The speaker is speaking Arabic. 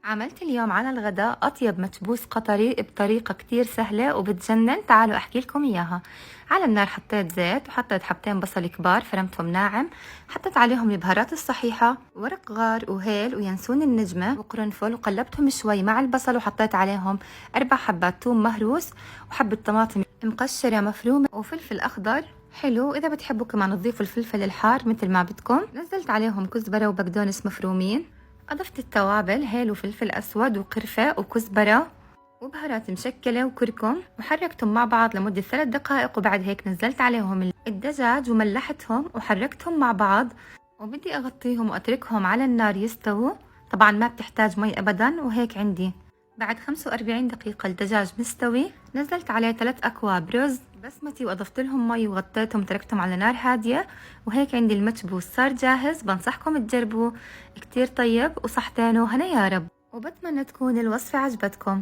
عملت اليوم على الغداء أطيب مكبوس قطري بطريقة كتير سهلة وبتجنن. تعالوا أحكي لكم إياها. على النار حطيت زيت وحطيت حبتين بصل كبار فرمتهم ناعم، حطيت عليهم البهارات الصحيحة، ورق غار وهيل وينسون النجمة وقرنفل، وقلبتهم شوي مع البصل وحطيت عليهم 4 حبات ثوم مهروس وحبة طماطم مقشرة مفرومة وفلفل أخضر حلو. إذا بتحبوا كمان تضيفوا الفلفل الحار مثل ما بدكم. نزلت عليهم كزبرة وبقدونس مفرومين، أضفت التوابل هيل وفلفل أسود وقرفة وكزبرة وبهارات مشكلة وكركم، وحركتهم مع بعض لمدة 3 دقائق. وبعد هيك نزلت عليهم الدجاج وملحتهم وحركتهم مع بعض، وبدي أغطيهم وأتركهم على النار يستووا. طبعا ما بتحتاج مي أبدا. وهيك عندي بعد 45 دقيقة الدجاج مستوي. نزلت عليه 3 أكواب رز بسمتي وأضفت لهم مي وغطيتهم تركتهم على نار هادية. وهيك عندي المكبوس صار جاهز. بنصحكم تجربوه، كتير طيب وصحتين وهنا يا رب، وبتمنى تكون الوصفة عجبتكم.